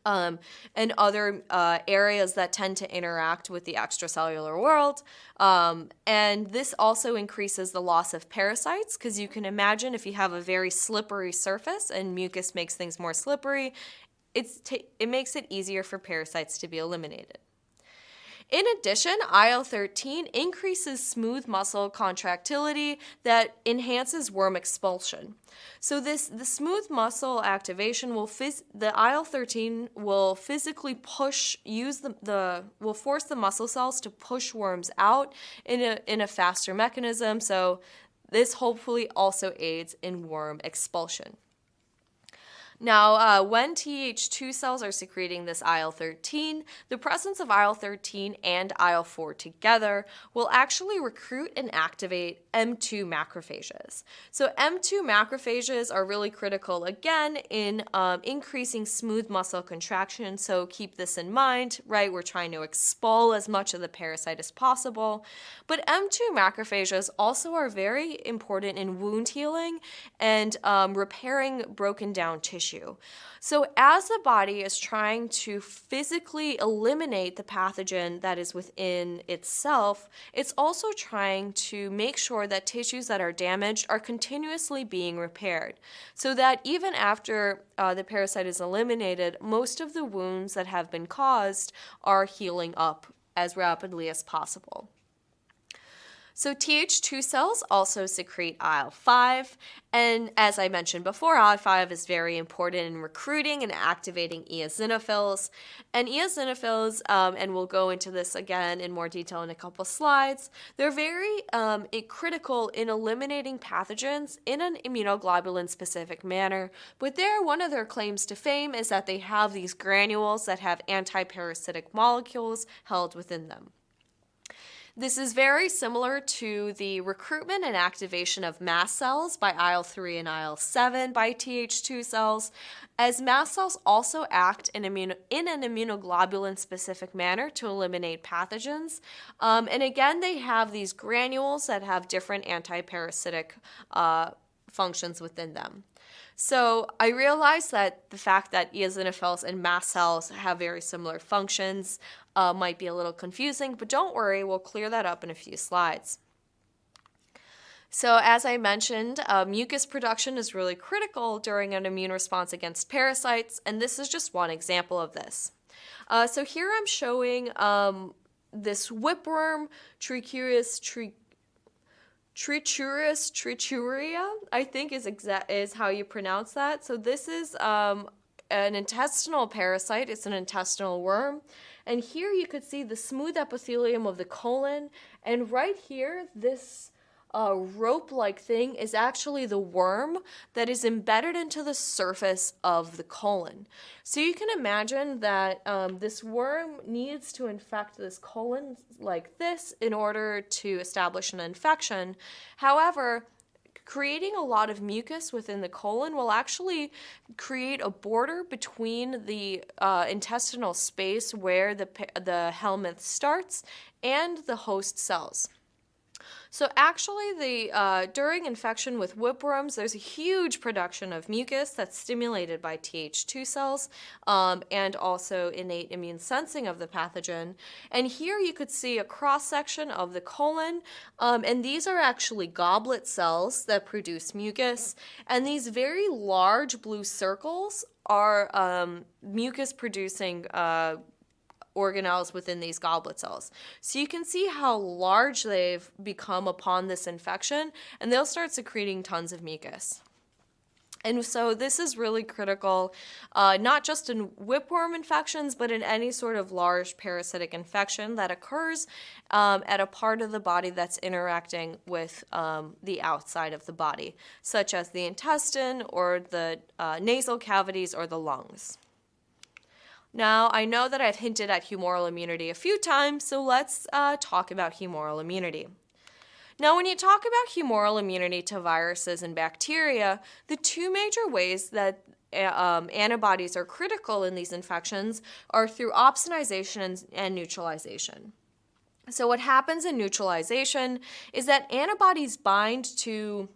and other areas that tend to interact with the extracellular world. And this also increases the loss of parasites, because you can imagine if you have a very slippery surface and mucus makes things more slippery, it makes it easier for parasites to be eliminated. In addition, IL-13 increases smooth muscle contractility that enhances worm expulsion. So the smooth muscle activation the IL-13 will physically will force the muscle cells to push worms out in a faster mechanism. So this hopefully also aids in worm expulsion. Now, when Th2 cells are secreting this IL-13, the presence of IL-13 and IL-4 together will actually recruit and activate M2 macrophages. So M2 macrophages are really critical, again, in increasing smooth muscle contraction. So keep this in mind, right? We're trying to expel as much of the parasite as possible. But M2 macrophages also are very important in wound healing and repairing broken down tissue. So as the body is trying to physically eliminate the pathogen that is within itself, it's also trying to make sure that tissues that are damaged are continuously being repaired, so that even after the parasite is eliminated, most of the wounds that have been caused are healing up as rapidly as possible. So Th2 cells also secrete IL-5, and as I mentioned before, IL-5 is very important in recruiting and activating eosinophils. And eosinophils, and we'll go into this again in more detail in a couple slides, they're very critical in eliminating pathogens in an immunoglobulin-specific manner, but one of their claims to fame is that they have these granules that have antiparasitic molecules held within them. This is very similar to the recruitment and activation of mast cells by IL-3 and IL-7 by Th2 cells, as mast cells also act in an immunoglobulin-specific manner to eliminate pathogens. And again, they have these granules that have different antiparasitic functions within them. So I realize that the fact that eosinophils and mast cells have very similar functions might be a little confusing, but don't worry, we'll clear that up in a few slides. So as I mentioned, mucus production is really critical during an immune response against parasites, and this is just one example of this. So here I'm showing this whipworm, Trichuria, I think is how you pronounce that. So this is an intestinal parasite. It's an intestinal worm. And here you could see the smooth epithelium of the colon. And right here, this rope-like thing is actually the worm that is embedded into the surface of the colon. So you can imagine that this worm needs to infect this colon like this in order to establish an infection. However, creating a lot of mucus within the colon will actually create a border between the intestinal space where the helminth starts and the host cells. So actually, during infection with whipworms, there's a huge production of mucus that's stimulated by Th2 cells and also innate immune sensing of the pathogen. And here you could see a cross-section of the colon, and these are actually goblet cells that produce mucus. And these very large blue circles are mucus-producing organelles within these goblet cells. So you can see how large they've become upon this infection, and they'll start secreting tons of mucus. And so this is really critical, not just in whipworm infections, but in any sort of large parasitic infection that occurs at a part of the body that's interacting with the outside of the body, such as the intestine or the nasal cavities or the lungs. Now, I know that I've hinted at humoral immunity a few times, so let's talk about humoral immunity. Now, when you talk about humoral immunity to viruses and bacteria, the two major ways that antibodies are critical in these infections are through opsinization and neutralization. So what happens in neutralization is that antibodies bind to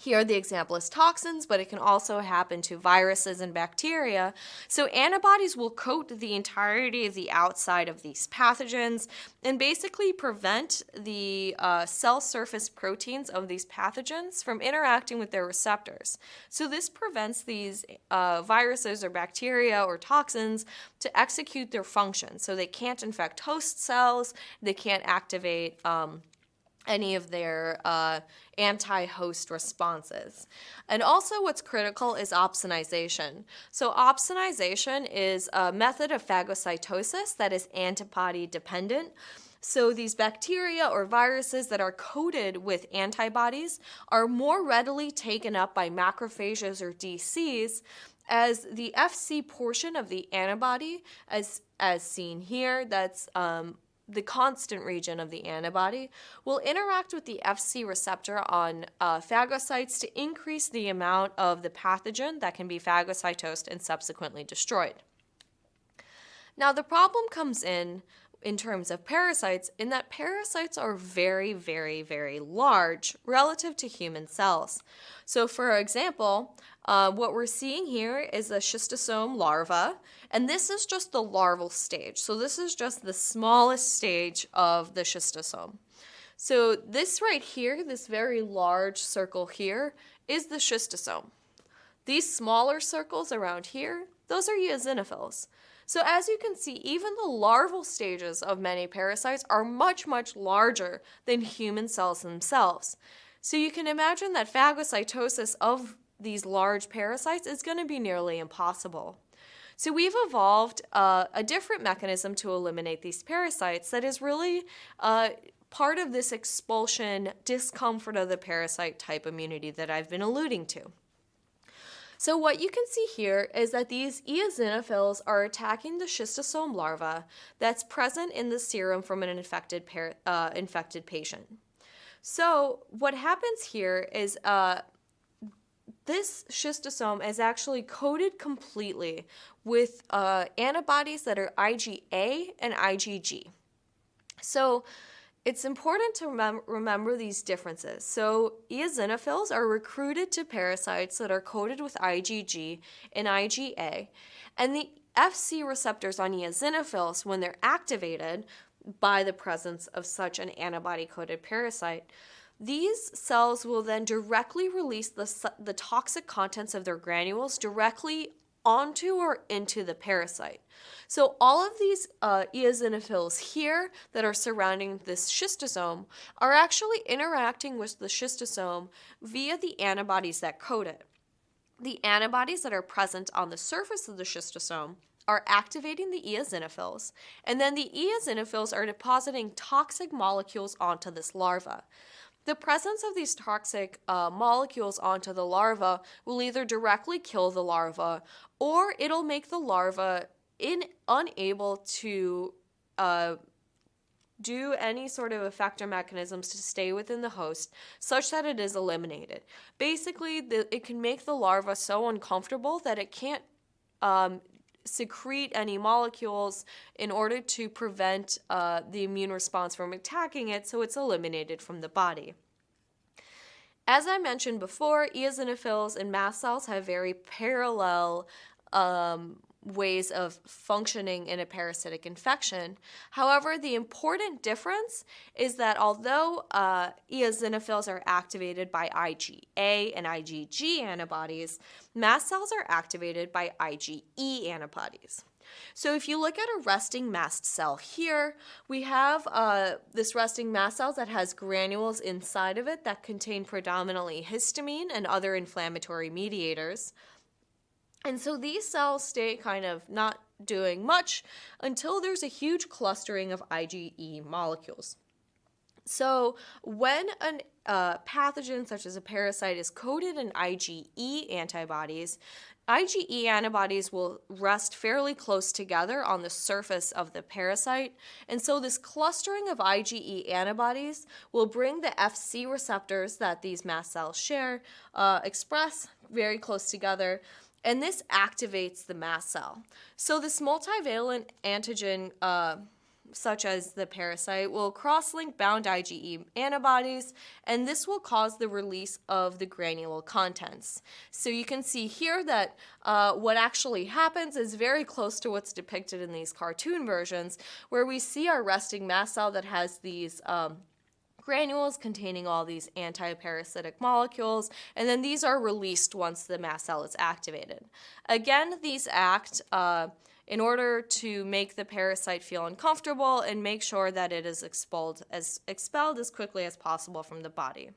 Here, the example is toxins, but it can also happen to viruses and bacteria. So antibodies will coat the entirety of the outside of these pathogens and basically prevent the cell surface proteins of these pathogens from interacting with their receptors. So this prevents these viruses or bacteria or toxins to execute their function. So they can't infect host cells, they can't activate any of their anti-host responses. And also what's critical is opsinization. So opsinization is a method of phagocytosis that is antibody dependent. So these bacteria or viruses that are coated with antibodies are more readily taken up by macrophages or DCs, as the FC portion of the antibody, as seen here, that's the constant region of the antibody, will interact with the FC receptor on phagocytes to increase the amount of the pathogen that can be phagocytosed and subsequently destroyed. Now, the problem comes in terms of parasites, in that parasites are very, very, very large relative to human cells. So, for example, what we're seeing here is a schistosome larva, and this is just the larval stage. So this is just the smallest stage of the schistosome. So this right here, this very large circle here, is the schistosome. These smaller circles around here, those are eosinophils. So as you can see, even the larval stages of many parasites are much, much larger than human cells themselves. So you can imagine that phagocytosis of these large parasites is going to be nearly impossible. So we've evolved a different mechanism to eliminate these parasites that is really part of this expulsion discomfort of the parasite type immunity that I've been alluding to. So what you can see here is that these eosinophils are attacking the schistosome larva that's present in the serum from an infected patient. So what happens here is this schistosome is actually coated completely with antibodies that are IgA and IgG. So it's important to remember these differences. So eosinophils are recruited to parasites that are coated with IgG and IgA, and the FC receptors on eosinophils, when they're activated by the presence of such an antibody-coated parasite, these cells will then directly release the toxic contents of their granules directly onto or into the parasite. So all of these eosinophils here that are surrounding this schistosome are actually interacting with the schistosome via the antibodies that coat it. The antibodies that are present on the surface of the schistosome are activating the eosinophils, and then the eosinophils are depositing toxic molecules onto this larva. The presence of these toxic molecules onto the larva will either directly kill the larva, or it'll make the larva unable to do any sort of effector mechanisms to stay within the host, such that it is eliminated. Basically, it can make the larva so uncomfortable that it can't secrete any molecules in order to prevent the immune response from attacking it, so it's eliminated from the body. As I mentioned before, eosinophils and mast cells have very parallel ways of functioning in a parasitic infection. However, the important difference is that although eosinophils are activated by IgA and IgG antibodies, mast cells are activated by IgE antibodies. So if you look at a resting mast cell here, we have this resting mast cell that has granules inside of it that contain predominantly histamine and other inflammatory mediators. And so these cells stay kind of not doing much until there's a huge clustering of IgE molecules. So when a pathogen such as a parasite is coated in IgE antibodies, IgE antibodies will rest fairly close together on the surface of the parasite, and so this clustering of IgE antibodies will bring the FC receptors that these mast cells share express very close together, and this activates the mast cell. So this multivalent antigen such as the parasite, will cross-link bound IgE antibodies, and this will cause the release of the granule contents. So you can see here that what actually happens is very close to what's depicted in these cartoon versions, where we see our resting mast cell that has these granules containing all these antiparasitic molecules, and then these are released once the mast cell is activated. Again, these act in order to make the parasite feel uncomfortable and make sure that it is expelled as quickly as possible from the body.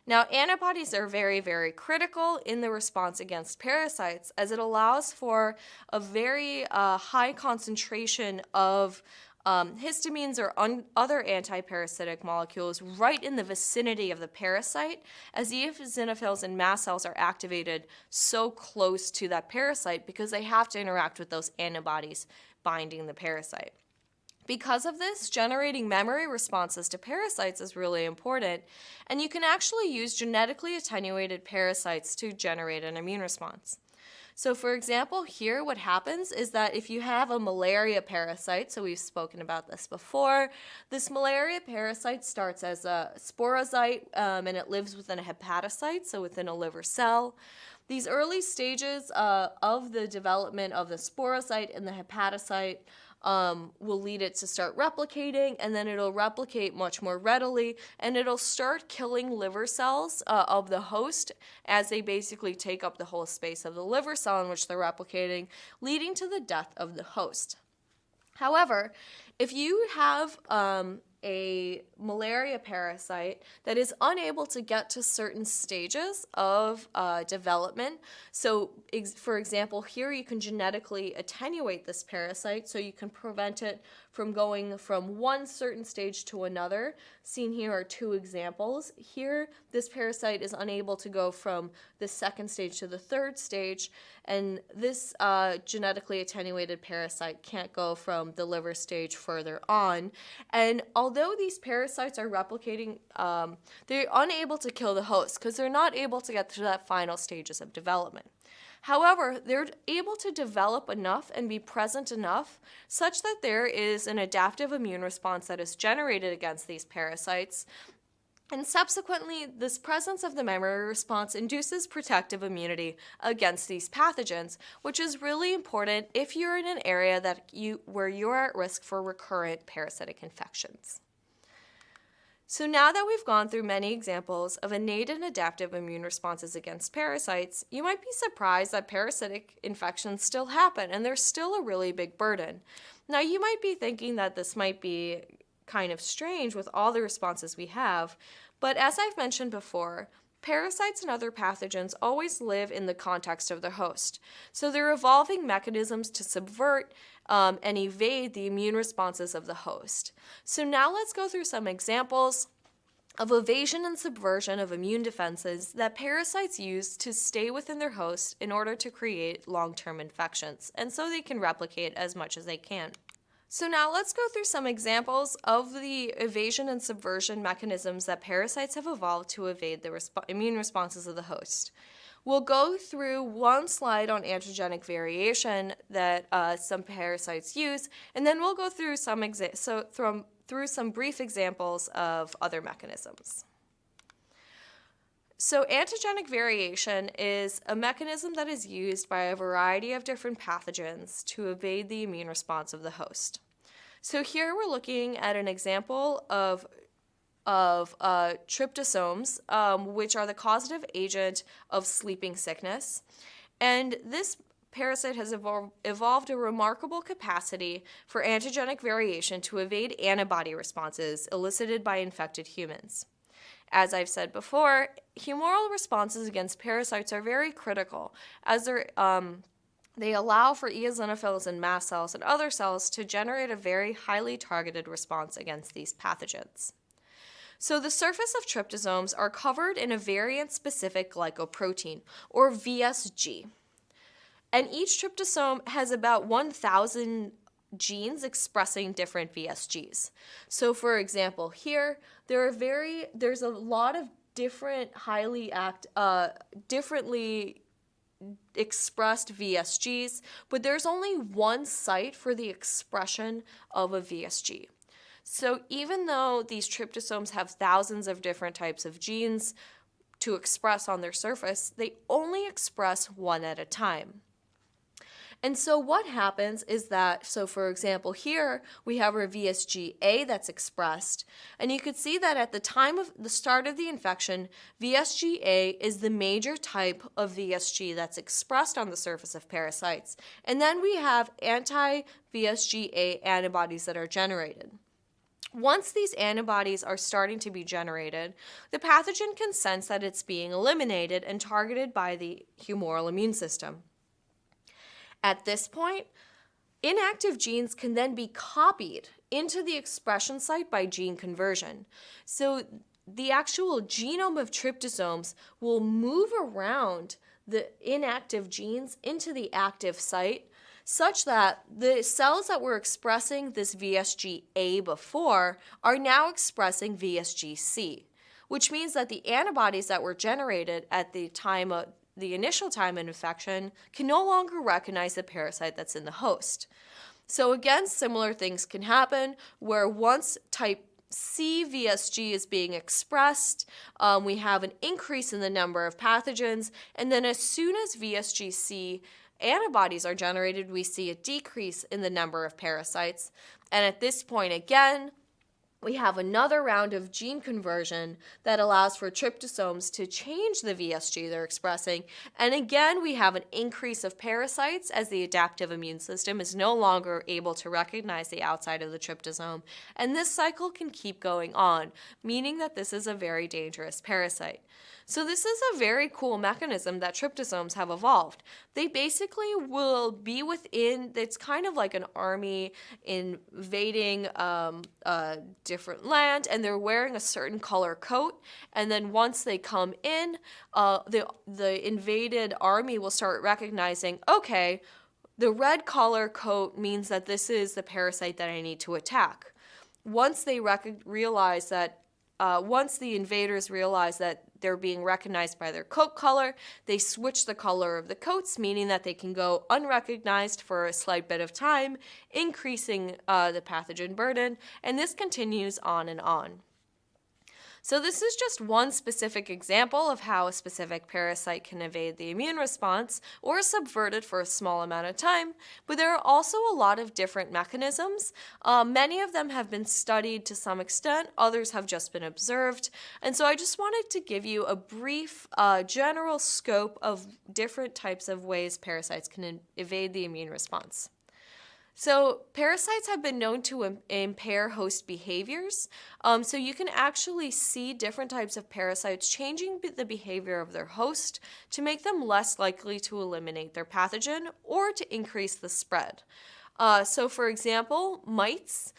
Now, antibodies are very, very critical in the response against parasites, as it allows for a very high concentration of histamines or other antiparasitic molecules right in the vicinity of the parasite, as the eosinophils and mast cells are activated so close to that parasite because they have to interact with those antibodies binding the parasite. Because of this, generating memory responses to parasites is really important, and you can actually use genetically attenuated parasites to generate an immune response. So for example, here what happens is that if you have a malaria parasite, so we've spoken about this before, this malaria parasite starts as a sporocyte and it lives within a hepatocyte, so within a liver cell. These early stages of the development of the sporocyte and the hepatocyte will lead it to start replicating, and then it'll replicate much more readily, and it'll start killing liver cells of the host as they basically take up the whole space of the liver cell in which they're replicating, leading to the death of the host. However, if you have a malaria parasite that is unable to get to certain stages of development. So, for example, here you can genetically attenuate this parasite so you can prevent it from going from one certain stage to another. Seen here are two examples. Here, this parasite is unable to go from the second stage to the third stage, and this genetically attenuated parasite can't go from the liver stage further on. And although these parasites are replicating, they're unable to kill the host because they're not able to get to that final stages of development. However, they're able to develop enough and be present enough such that there is an adaptive immune response that is generated against these parasites. And subsequently, this presence of the memory response induces protective immunity against these pathogens, which is really important if you're in an area where you're at risk for recurrent parasitic infections. So now that we've gone through many examples of innate and adaptive immune responses against parasites, you might be surprised that parasitic infections still happen, and they're still a really big burden. Now, you might be thinking that this might be kind of strange with all the responses we have, but as I've mentioned before, parasites and other pathogens always live in the context of the host. So they're evolving mechanisms to subvert and evade the immune responses of the host. So now let's go through some examples of evasion and subversion of immune defenses that parasites use to stay within their host in order to create long-term infections, and so they can replicate as much as they can. So now let's go through some examples of the evasion and subversion mechanisms that parasites have evolved to evade the immune responses of the host. We'll go through one slide on antigenic variation that some parasites use, and then we'll go through through some brief examples of other mechanisms. So antigenic variation is a mechanism that is used by a variety of different pathogens to evade the immune response of the host. So here we're looking at an example of tryptosomes, which are the causative agent of sleeping sickness. And this parasite has evolved a remarkable capacity for antigenic variation to evade antibody responses elicited by infected humans. As I've said before, humoral responses against parasites are very critical, as they allow for eosinophils and mast cells and other cells to generate a very highly targeted response against these pathogens. So the surface of tryptosomes are covered in a variant-specific glycoprotein, or VSG. And each tryptosome has about 1,000 genes expressing different VSGs. So for example, here, there's a lot of different differently expressed VSGs, but there's only one site for the expression of a VSG. So even though these tryptosomes have thousands of different types of genes to express on their surface, they only express one at a time. And so what happens is that, so for example, here we have our VSG-A that's expressed, and you could see that at the time of the start of the infection, VSG-A is the major type of VSG that's expressed on the surface of parasites. And then we have anti-VSG-A antibodies that are generated. Once these antibodies are starting to be generated, the pathogen can sense that it's being eliminated and targeted by the humoral immune system. At this point, inactive genes can then be copied into the expression site by gene conversion. So the actual genome of tryptosomes will move around the inactive genes into the active site, such that the cells that were expressing this VSG-A before are now expressing VSG-C, which means that the antibodies that were generated at the initial time of infection can no longer recognize the parasite that's in the host. So again, similar things can happen where once type C VSG is being expressed, we have an increase in the number of pathogens, and then as soon as VSG-C antibodies are generated, we see a decrease in the number of parasites. And at this point, again, we have another round of gene conversion that allows for tryptosomes to change the VSG they're expressing. And again, we have an increase of parasites as the adaptive immune system is no longer able to recognize the outside of the tryptosome. And this cycle can keep going on, meaning that this is a very dangerous parasite. So this is a very cool mechanism that tryptosomes have evolved. They basically will be within, it's kind of like an army invading a different land, and they're wearing a certain color coat, and then once they come in, the invaded army will start recognizing, okay, the red color coat means that this is the parasite that I need to attack. Once they realize that, once the invaders realize that they're being recognized by their coat color, they switch the color of the coats, meaning that they can go unrecognized for a slight bit of time, increasing the pathogen burden, and this continues on and on. So this is just one specific example of how a specific parasite can evade the immune response or subvert it for a small amount of time, but there are also a lot of different mechanisms. Many of them have been studied to some extent, others have just been observed, and so I just wanted to give you a brief general scope of different types of ways parasites can evade the immune response. So parasites have been known to impair host behaviors. So you can actually see different types of parasites changing the behavior of their host to make them less likely to eliminate their pathogen or to increase the spread. So for example, mites,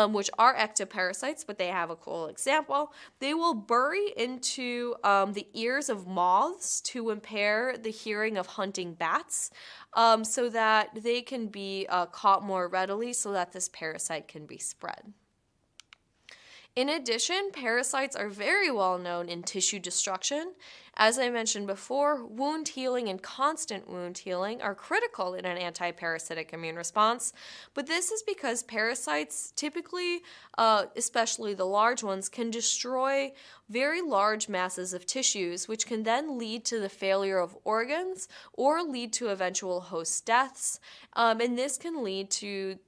which are ectoparasites, but they have a cool example, they will bury into the ears of moths to impair the hearing of hunting bats, so that they can be caught more readily so that this parasite can be spread. In addition, parasites are very well known in tissue destruction. As I mentioned before, wound healing and constant wound healing are critical in an anti-parasitic immune response, but this is because parasites typically, especially the large ones, can destroy very large masses of tissues, which can then lead to the failure of organs or lead to eventual host deaths, and this can lead to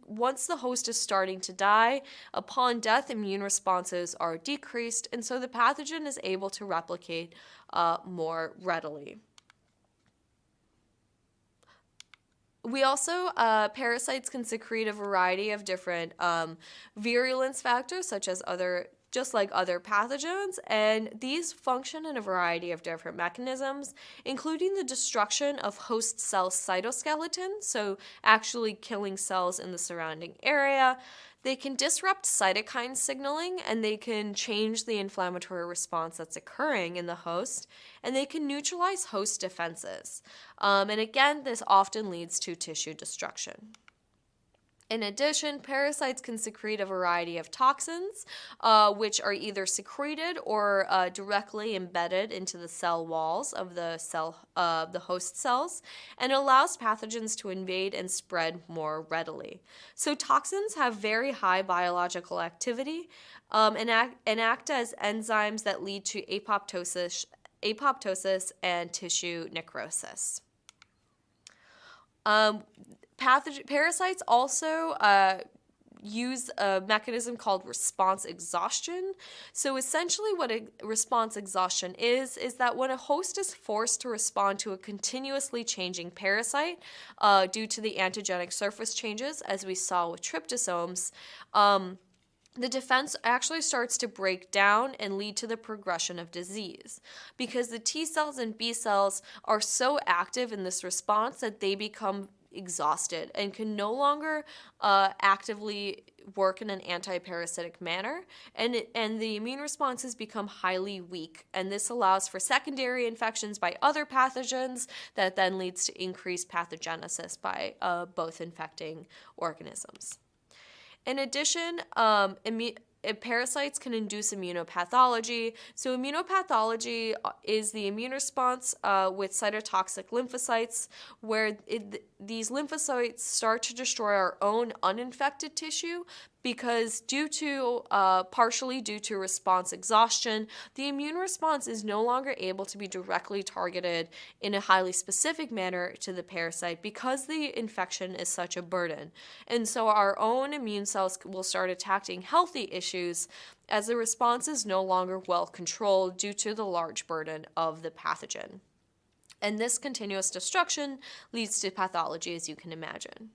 once the host is starting to die, upon death, immune responses are decreased, and so the pathogen is able to replicate more readily. We also, parasites can secrete a variety of different virulence factors, just like other pathogens, and these function in a variety of different mechanisms, including the destruction of host cell cytoskeleton, so actually killing cells in the surrounding area. They can disrupt cytokine signaling, and they can change the inflammatory response that's occurring in the host, and they can neutralize host defenses. And again, this often leads to tissue destruction. In addition, parasites can secrete a variety of toxins, which are either secreted or directly embedded into the cell walls of the host cells, and allows pathogens to invade and spread more readily. So toxins have very high biological activity, and act as enzymes that lead to apoptosis and tissue necrosis. Parasites also use a mechanism called response exhaustion. So essentially what a response exhaustion is that when a host is forced to respond to a continuously changing parasite due to the antigenic surface changes, as we saw with tryptosomes, the defense actually starts to break down and lead to the progression of disease, because the T cells and B cells are so active in this response that they become exhausted and can no longer actively work in an anti-parasitic manner, and the immune responses become highly weak, and this allows for secondary infections by other pathogens that then leads to increased pathogenesis by both infecting organisms. In addition, parasites can induce immunopathology. So immunopathology is the immune response with cytotoxic lymphocytes, where these lymphocytes start to destroy our own uninfected tissue, because partially due to response exhaustion, the immune response is no longer able to be directly targeted in a highly specific manner to the parasite, because the infection is such a burden. And so our own immune cells will start attacking healthy issues as the response is no longer well controlled due to the large burden of the pathogen. And this continuous destruction leads to pathology, as you can imagine.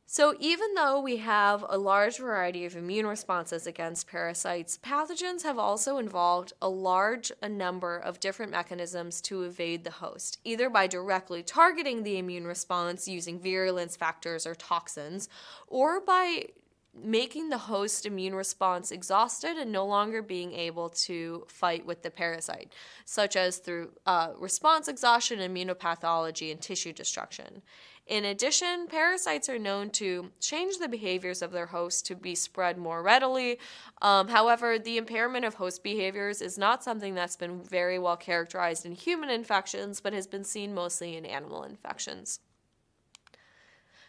So even though we have a large variety of immune responses against parasites, pathogens have also involved a number of different mechanisms to evade the host, either by directly targeting the immune response using virulence factors or toxins, or by making the host immune response exhausted and no longer being able to fight with the parasite, such as through response exhaustion, immunopathology, and tissue destruction. In addition, parasites are known to change the behaviors of their host to be spread more readily. However, the impairment of host behaviors is not something that's been very well characterized in human infections, but has been seen mostly in animal infections.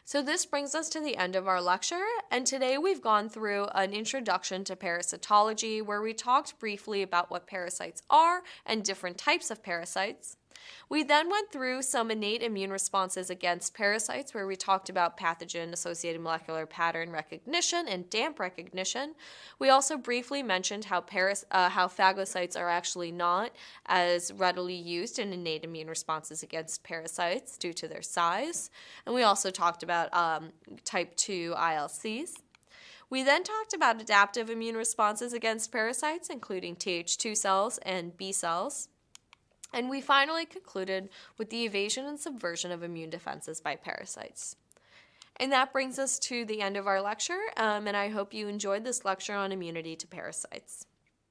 So this brings us to the end of our lecture, and today we've gone through an introduction to parasitology, where we talked briefly about what parasites are and different types of parasites. We then went through some innate immune responses against parasites, where we talked about pathogen-associated molecular pattern recognition and DAMP recognition. We also briefly mentioned how phagocytes are actually not as readily used in innate immune responses against parasites due to their size. And we also talked about type 2 ILCs. We then talked about adaptive immune responses against parasites, including Th2 cells and B cells. And we finally concluded with the evasion and subversion of immune defenses by parasites. And that brings us to the end of our lecture, and I hope you enjoyed this lecture on immunity to parasites.